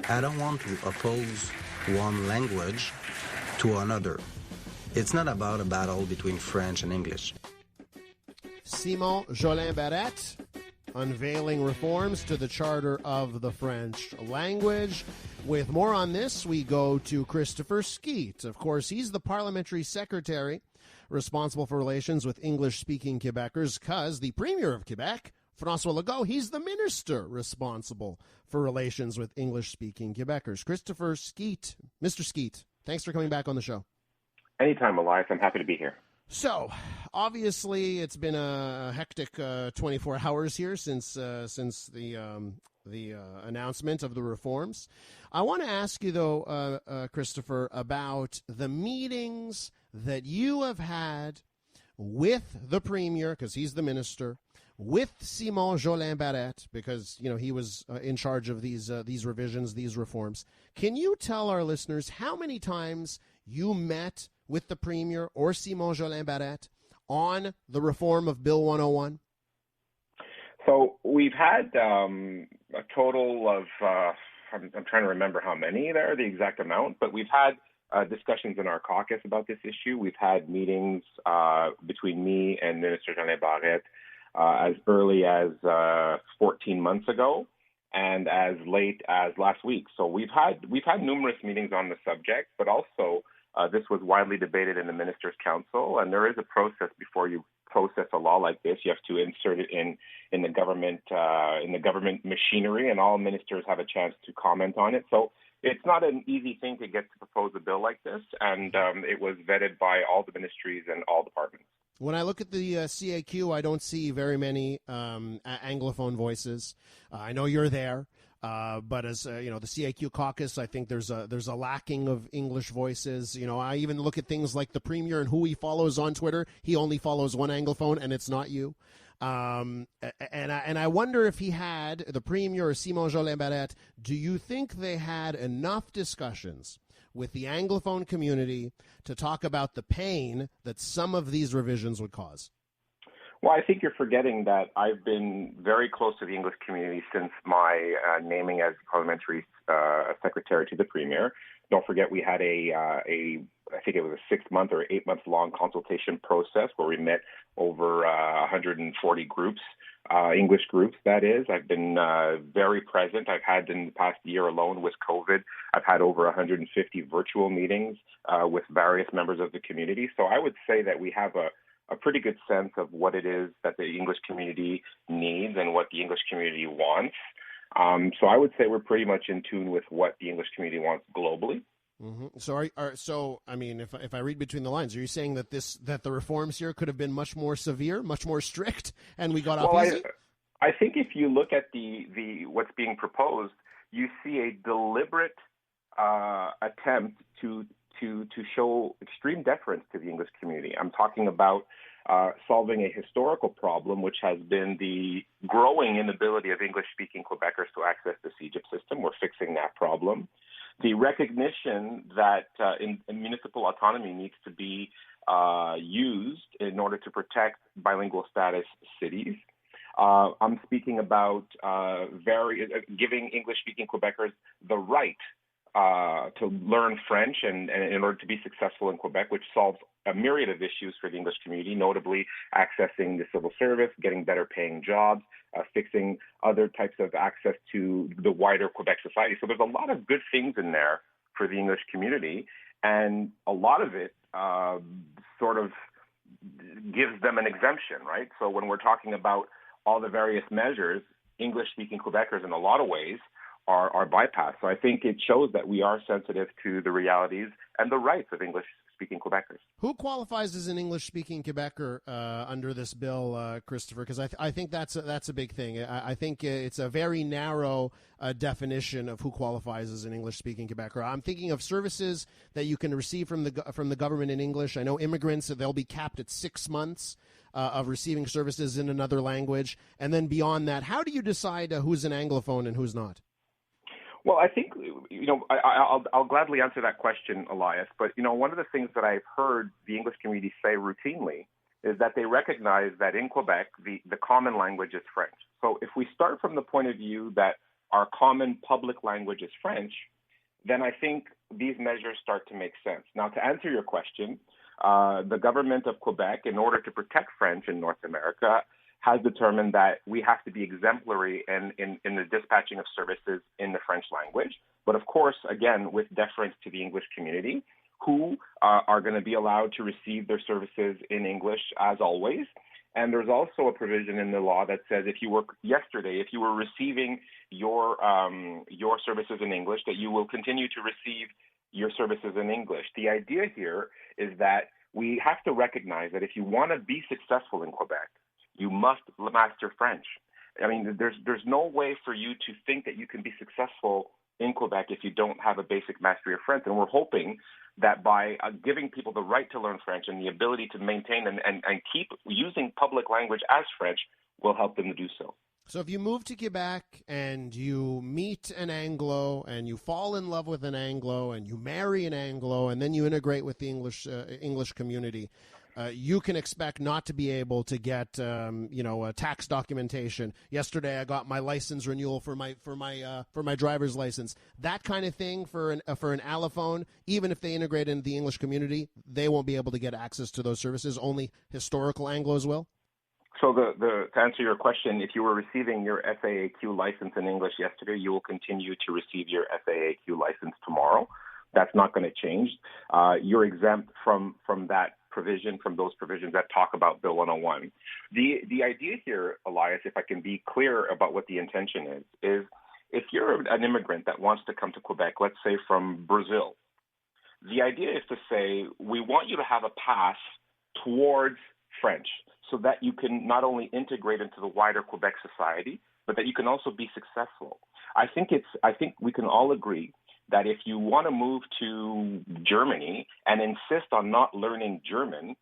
I don't want to oppose one language to another. It's not about a battle between French and English. Simon Jolin Barrette, unveiling reforms to the Charter of the French language. With more on this, we go to Christopher Skeete. Of course, he's the parliamentary secretary responsible for relations with English-speaking Quebecers, because the Premier of Quebec, François Legault, he's the minister responsible for relations with English-speaking Quebecers. Christopher Skeete, Mr. Skeete, thanks for coming back on the show. Anytime, Elias. I'm happy to be here. So, obviously, it's been a hectic 24 hours here since the announcement of the reforms. I want to ask you, though, Christopher, about the meetings that you have had with the Premier, because he's the minister, with Simon Jolin Barrette, because he was in charge of these revisions, these reforms. Can you tell our listeners how many times you met with the Premier or Simon Jolin Barrette on the reform of Bill 101? So we've had a total of, I'm trying to remember how many there, the exact amount, but we've had discussions in our caucus about this issue. We've had meetings between me and Minister Jolin Barrette as early as 14 months ago and as late as last week. So we've had numerous meetings on the subject, but also this was widely debated in the Ministers' Council, and there is a process before you process a law like this. You have to insert it in the government machinery, and all ministers have a chance to comment on it. So it's not an easy thing to get to propose a bill like this, and it was vetted by all the ministries and all departments. When I look at the CAQ, I don't see very many Anglophone voices. I know you're there. But as the CAQ caucus, I think there's a lacking of English voices. I even look at things like the Premier and who he follows on Twitter. He only follows one Anglophone, and it's not you. And I wonder if he had, the Premier or Simon Jolin Barrette, do you think they had enough discussions with the Anglophone community to talk about the pain that some of these revisions would cause? Well, I think you're forgetting that I've been very close to the English community since my naming as parliamentary secretary to the Premier. Don't forget we had I think it was a 6-month or 8-month long consultation process where we met over 140 groups, English groups, that is. I've been very present. I've had in the past year alone with COVID, I've had over 150 virtual meetings with various members of the community. So I would say that we have a pretty good sense of what it is that the English community needs and what the English community wants. So I would say we're pretty much in tune with what the English community wants globally. Mm-hmm. So I mean, if I read between the lines, are you saying that the reforms here could have been much more severe, much more strict, and we got off easy? I think if you look at the what's being proposed, you see a deliberate attempt to show extreme deference to the English community. I'm talking about solving a historical problem, which has been the growing inability of English-speaking Quebecers to access the CEGEP system. We're fixing that problem. The recognition that municipal autonomy needs to be used in order to protect bilingual status cities. I'm speaking about giving English-speaking Quebecers the right to learn French and in order to be successful in Quebec, which solves a myriad of issues for the English community, notably accessing the civil service, getting better paying jobs, fixing other types of access to the wider Quebec society. So there's a lot of good things in there for the English community, and a lot of it sort of gives them an exemption, right? So when we're talking about all the various measures, English-speaking Quebecers in a lot of ways are bypassed. So I think it shows that we are sensitive to the realities and the rights of English-speaking Quebecers. Who qualifies as an English-speaking Quebecer under this bill, Christopher? Because I think that's a big thing. I think it's a very narrow definition of who qualifies as an English-speaking Quebecer. I'm thinking of services that you can receive from the government in English. I know immigrants, they'll be capped at 6 months of receiving services in another language. And then beyond that, how do you decide who's an Anglophone and who's not? Well, I think, I'll gladly answer that question, Elias. But, one of the things that I've heard the English community say routinely is that they recognize that in Quebec, the common language is French. So if we start from the point of view that our common public language is French, then I think these measures start to make sense. Now, to answer your question, the government of Quebec, in order to protect French in North America, has determined that we have to be exemplary in the dispatching of services in the French language. But of course, again, with deference to the English community, who are going to be allowed to receive their services in English as always. And there's also a provision in the law that says if you were receiving your services in English, that you will continue to receive your services in English. The idea here is that we have to recognize that if you want to be successful in Quebec, you must master French. I mean, there's no way for you to think that you can be successful in Quebec if you don't have a basic mastery of French. And we're hoping that by giving people the right to learn French and the ability to maintain and keep using public language as French will help them to do so. So if you move to Quebec and you meet an Anglo and you fall in love with an Anglo and you marry an Anglo and then you integrate with the English community, you can expect not to be able to get, tax documentation. Yesterday, I got my license renewal for my driver's license. That kind of thing for an allophone, even if they integrate into the English community, they won't be able to get access to those services. Only historical Anglos will. So to answer your question, if you were receiving your FAAQ license in English yesterday, you will continue to receive your FAAQ license tomorrow. That's not going to change. You're exempt from that provision, from those provisions that talk about Bill 101. The idea here, Elias, if I can be clear about what the intention is if you're an immigrant that wants to come to Quebec, let's say from Brazil, the idea is to say, we want you to have a path towards French so that you can not only integrate into the wider Quebec society, but that you can also be successful. I think we can all agree that if you want to move to Germany and insist on not learning German,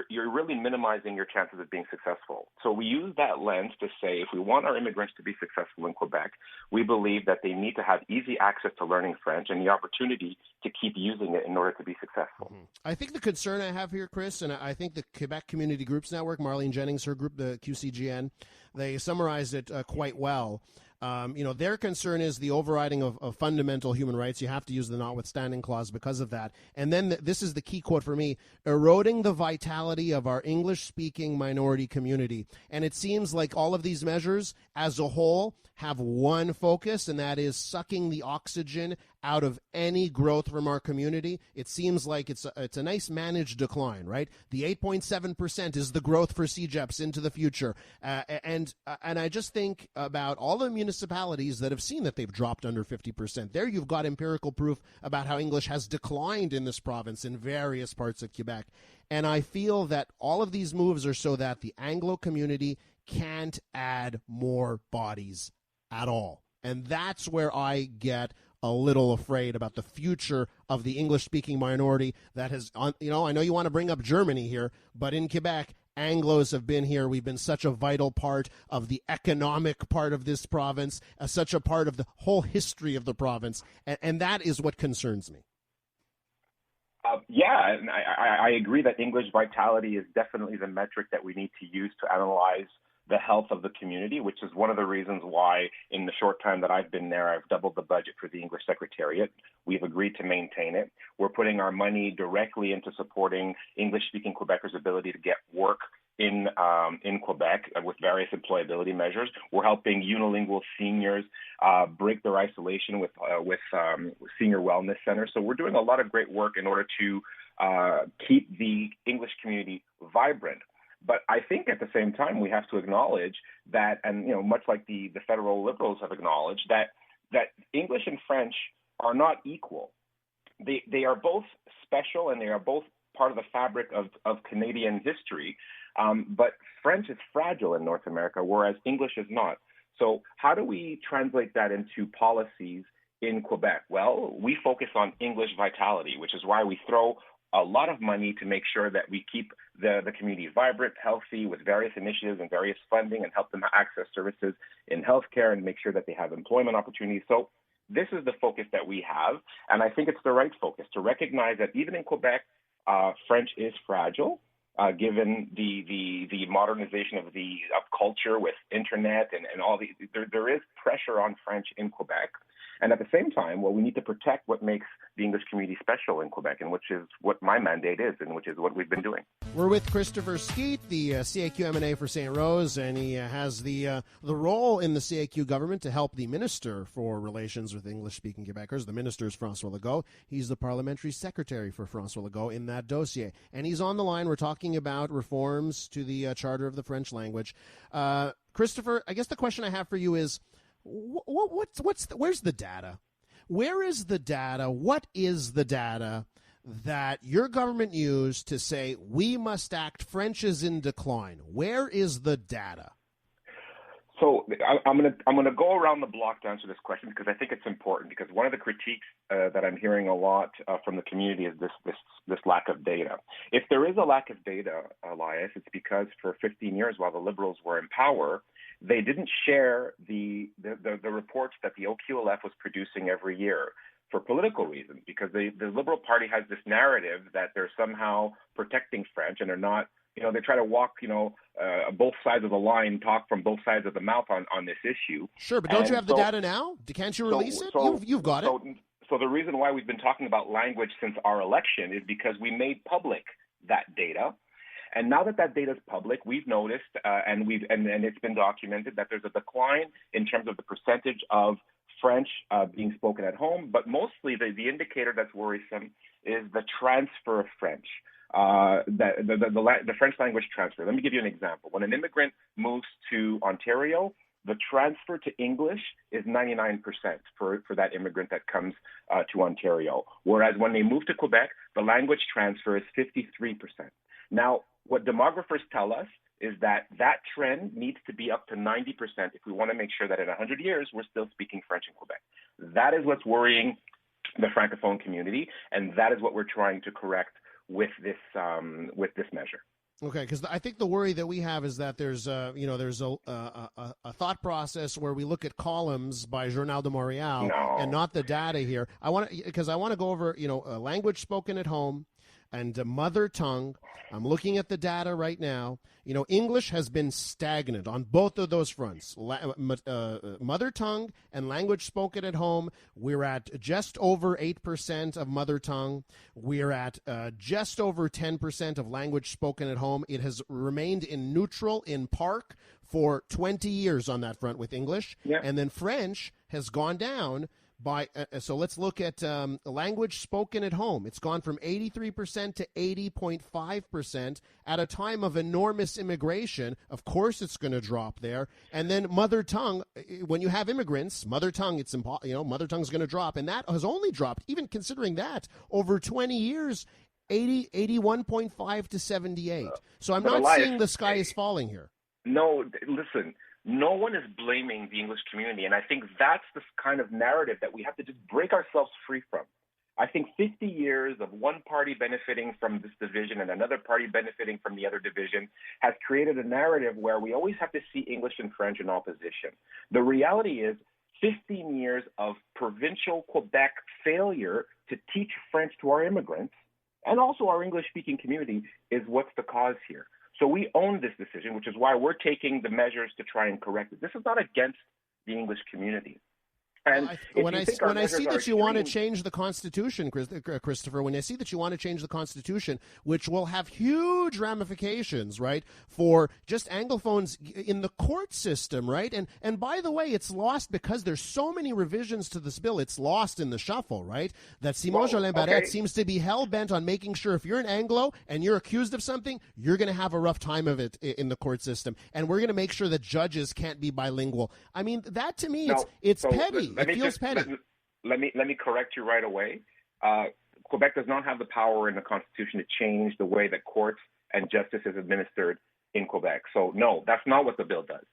you're really minimizing your chances of being successful. So we use that lens to say if we want our immigrants to be successful in Quebec, we believe that they need to have easy access to learning French and the opportunity to keep using it in order to be successful. Mm-hmm. I think the concern I have here, Chris, and I think the Quebec Community Groups Network, Marlene Jennings, her group, the QCGN, they summarized it quite well. Their concern is the overriding of fundamental human rights. You have to use the notwithstanding clause because of that. And then this is the key quote for me, eroding the vitality of our English-speaking minority community. And it seems like all of these measures as a whole have one focus, and that is sucking the oxygen out of any growth from our community. It seems like it's a nice managed decline, right? The 8.7% is the growth for CEGEPs into the future. And I just think about all the municipalities that have seen that they've dropped under 50%. There you've got empirical proof about how English has declined in this province in various parts of Quebec. And I feel that all of these moves are so that the Anglo community can't add more bodies at all. And that's where I get a little afraid about the future of the English-speaking minority that has, I know you want to bring up Germany here, but in Quebec, Anglos have been here. We've been such a vital part of the economic part of this province, such a part of the whole history of the province, and that is what concerns me. And I agree that English vitality is definitely the metric that we need to use to analyze the health of the community, which is one of the reasons why in the short time that I've been there, I've doubled the budget for the English Secretariat. We've agreed to maintain it. We're putting our money directly into supporting English-speaking Quebecers' ability to get work in Quebec with various employability measures. We're helping unilingual seniors break their isolation with senior wellness centers. So we're doing a lot of great work in order to keep the English community vibrant. But I think at the same time, we have to acknowledge that, and much like the federal Liberals have acknowledged, that English and French are not equal. They are both special and they are both part of the fabric of Canadian history. But French is fragile in North America, whereas English is not. So how do we translate that into policies in Quebec? Well, we focus on English vitality, which is why we throw a lot of money to make sure that we keep the community vibrant, healthy, with various initiatives and various funding, and help them access services in healthcare and make sure that they have employment opportunities. So this is the focus that we have, and I think it's the right focus to recognize that even in Quebec, French is fragile, given the modernization of culture with internet and all the there is pressure on French in Quebec. And at the same time, well, we need to protect what makes the English community special in Quebec, and which is what my mandate is, and which is what we've been doing. We're with Christopher Skeete, the CAQ MNA for Sainte-Rose, and he has the role in the CAQ government to help the Minister for Relations with English-Speaking Quebecers. The Minister is François Legault. He's the Parliamentary Secretary for François Legault in that dossier. And he's on the line. We're talking about reforms to the Charter of the French language. Christopher, I guess the question I have for you is, where's the data? Where is the data? What is the data that your government used to say we must act, French is in decline? Where is the data? So I'm gonna go around the block to answer this question because I think it's important. Because one of the critiques that I'm hearing a lot from the community is this lack of data. If there is a lack of data, Elias, it's because for 15 years while the Liberals were in power, they didn't share the reports that the OQLF was producing every year for political reasons, because the Liberal Party has this narrative that they're somehow protecting French, and they're not. They try to walk, both sides of the line, talk from both sides of the mouth on this issue. Sure, but don't you have the data now? Can't you release it? You've got it. So the reason why we've been talking about language since our election is because we made public that data. And now that data is public, we've noticed, and it's been documented, that there's a decline in terms of the percentage of French being spoken at home. But mostly the indicator that's worrisome is the transfer of French, the French language transfer. Let me give you an example. When an immigrant moves to Ontario, the transfer to English is 99% for that immigrant that comes to Ontario. Whereas when they move to Quebec, the language transfer is 53%. Now, what demographers tell us is that trend needs to be up to 90% if we want to make sure that in 100 years we're still speaking French in Quebec. That is what's worrying the Francophone community, and that is what we're trying to correct with this measure. Okay, because I think the worry that we have is that there's a thought process where we look at columns by Journal de Montréal and not the data here. I want to go over language spoken at home and mother tongue. I'm looking at the data right now. English has been stagnant on both of those fronts. Mother tongue and language spoken at home, we're at just over 8% of mother tongue. We're at just over 10% of language spoken at home. It has remained in neutral in park for 20 years on that front with English. Yeah. And then French has gone down by, so let's look at language spoken at home. It's gone from 83% to 80.5% at a time of enormous immigration. Of course, it's going to drop there. And then mother tongue, when you have immigrants, mother tongue, mother tongue's going to drop. And that has only dropped, even considering that, over 20 years, 81.5 to 78. So I'm not seeing the sky is falling here. No, listen. No one is blaming the English community, and I think that's the kind of narrative that we have to just break ourselves free from. I think 50 years of one party benefiting from this division and another party benefiting from the other division has created a narrative where we always have to see English and French in opposition. The reality is 15 years of provincial Quebec failure to teach French to our immigrants and also our English-speaking community is what's the cause here. So we own this decision, which is why we're taking the measures to try and correct it. This is not against the English community. And when I see that you want to change the Constitution, Christopher, when I see that you want to change the Constitution, which will have huge ramifications, right, for just Anglophones in the court system, right? And by the way, it's lost because there's so many revisions to this bill. It's lost in the shuffle, right? That Simon Jolin Barrette seems to be hell-bent on making sure if you're an Anglo and you're accused of something, you're going to have a rough time of it in the court system. And we're going to make sure that judges can't be bilingual. I mean, that to me, it's petty. It feels petty. Let me correct you right away. Quebec does not have the power in the Constitution to change the way that courts and justice is administered in Quebec. So, no, that's not what the bill does.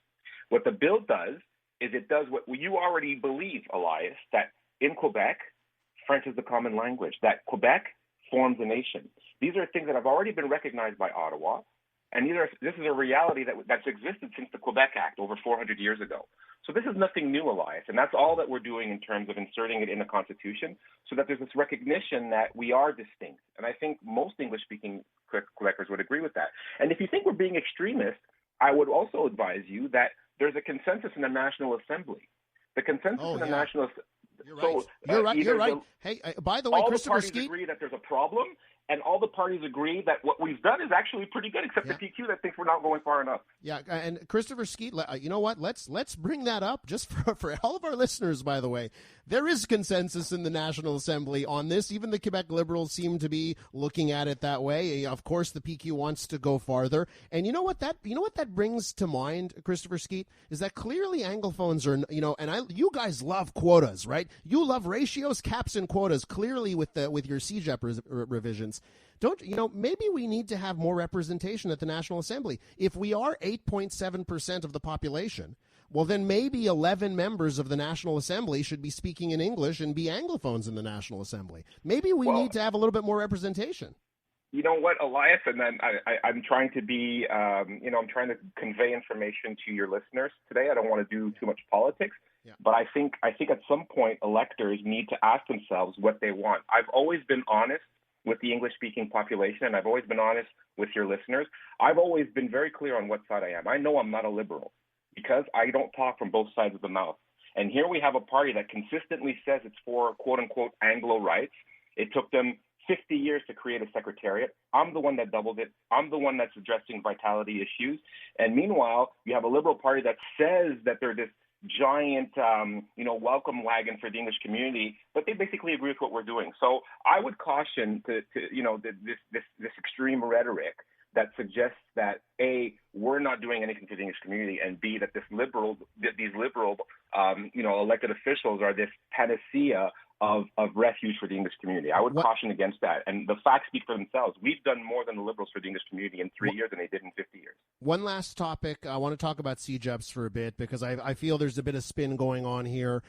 What the bill does is it does what you already believe, Elias, that in Quebec, French is the common language, that Quebec forms a nation. These are things that have already been recognized by Ottawa, and this is a reality that's existed since the Quebec Act over 400 years ago. So this is nothing new, Elias, and that's all that we're doing in terms of inserting it in the Constitution so that there's this recognition that we are distinct. And I think most English-speaking Quebecers would agree with that. And if you think we're being extremist, I would also advise you that there's a consensus in the National Assembly. The consensus in the National Assembly. You're right. You're right. Hey, by the way, Christopher Skeete, all the parties agree that there's a problem, and all the parties agree that what we've done is actually pretty good, except the PQ that thinks we're not going far enough. Yeah, and Christopher Skeete, you know what? Let's bring that up just for all of our listeners, by the way. There is consensus in the National Assembly on this. Even the Quebec Liberals seem to be looking at it that way. Of course, the PQ wants to go farther. And you know what that brings to mind, Christopher Skeete, is that clearly Anglophones are, and you guys love quotas, right? You love ratios, caps, and quotas. Clearly, with your CJEP revisions. Maybe we need to have more representation at the National Assembly. If we are 8.7% of the population, well, then maybe 11 members of the National Assembly should be speaking in English and be Anglophones in the National Assembly. Maybe we need to have a little bit more representation. You know what, Elias, and then I'm trying to be, I'm trying to convey information to your listeners today. I don't want to do too much politics, but I think at some point electors need to ask themselves what they want. I've always been honest with the English-speaking population, and I've always been honest with your listeners. I've always been very clear on what side I am. I know I'm not a liberal because I don't talk from both sides of the mouth. And here we have a party that consistently says it's for quote-unquote Anglo rights. It took them 50 years to create a secretariat. I'm the one that doubled it. I'm the one that's addressing vitality issues. And meanwhile, you have a liberal party that says that they're this giant, welcome wagon for the English community, but they basically agree with what we're doing. So I would caution this extreme rhetoric that suggests that A, we're not doing anything for the English community, and B, that these liberal elected officials are this panacea of refuge for the English community. I would caution against that. And the facts speak for themselves. We've done more than the Liberals for the English community in 3 years than they did in 50 years. One last topic. I want to talk about CJEPs for a bit because I feel there's a bit of spin going on here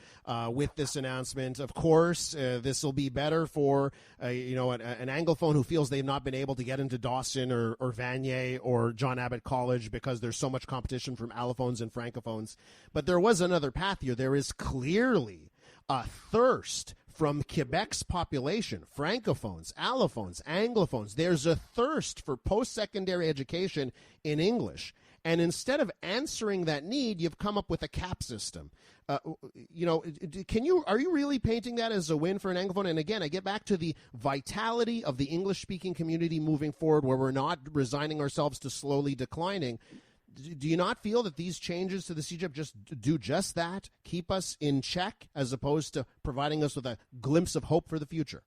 with this announcement. Of course, this will be better for an Anglophone who feels they've not been able to get into Dawson or Vanier or John Abbott College because there's so much competition from allophones and francophones. But there was another path here. There is clearly a thirst from Quebec's population, francophones, allophones, anglophones. There's a thirst for post-secondary education in English. And instead of answering that need, you've come up with a cap system. Are you really painting that as a win for an Anglophone? And again, I get back to the vitality of the English-speaking community moving forward, where we're not resigning ourselves to slowly declining. Do you not feel that these changes to the CJEP just do just that, keep us in check, as opposed to providing us with a glimpse of hope for the future?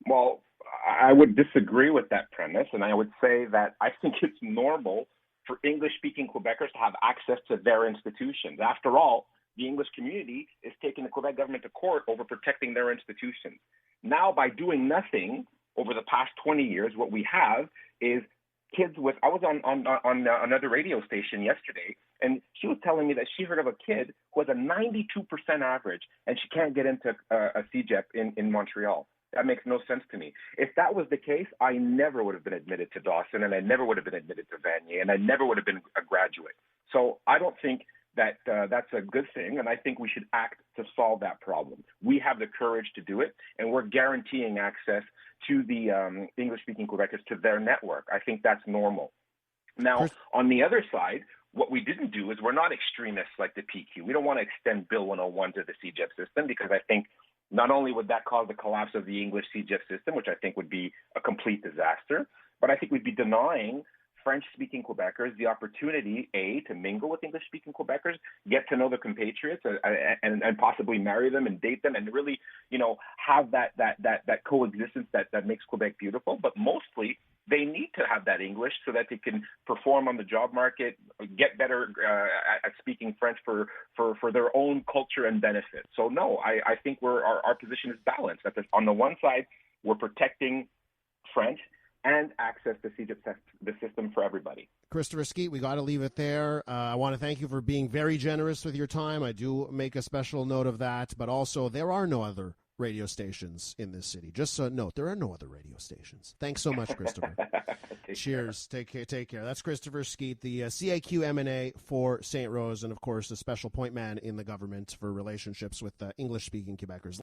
Well, I would disagree with that premise, and I would say that I think it's normal for English-speaking Quebecers to have access to their institutions. After all, the English community is taking the Quebec government to court over protecting their institutions. Now, by doing nothing over the past 20 years, what we have is kids with, I was on another radio station yesterday, and she was telling me that she heard of a kid who has a 92% average, and she can't get into a CJEP in Montreal. That makes no sense to me. If that was the case, I never would have been admitted to Dawson, and I never would have been admitted to Vanier, and I never would have been a graduate. So I don't think that that's a good thing, and I think we should act to solve that problem. We have the courage to do it, and we're guaranteeing access to the English-speaking Quebecers to their network. I think that's normal. Now, on the other side, what we didn't do is we're not extremists like the PQ. We don't want to extend Bill 101 to the CJEP system because I think not only would that cause the collapse of the English CJEP system, which I think would be a complete disaster, but I think we'd be denying French-speaking Quebecers the opportunity, A, to mingle with English-speaking Quebecers, get to know their compatriots, and possibly marry them and date them, and really, have that coexistence that makes Quebec beautiful. But mostly, they need to have that English so that they can perform on the job market, get better at speaking French for their own culture and benefit. So no, I think our position is balanced. On the one side, we're protecting French and access to CJEP, the system for everybody. Christopher Skeete, we got to leave it there. I want to thank you for being very generous with your time. I do make a special note of that, but also there are no other radio stations in this city. Just a note, there are no other radio stations. Thanks so much, Christopher. Cheers. Take care. That's Christopher Skeete, the CAQ MNA for Sainte-Rose, and of course, a special point man in the government for relationships with English-speaking Quebecers.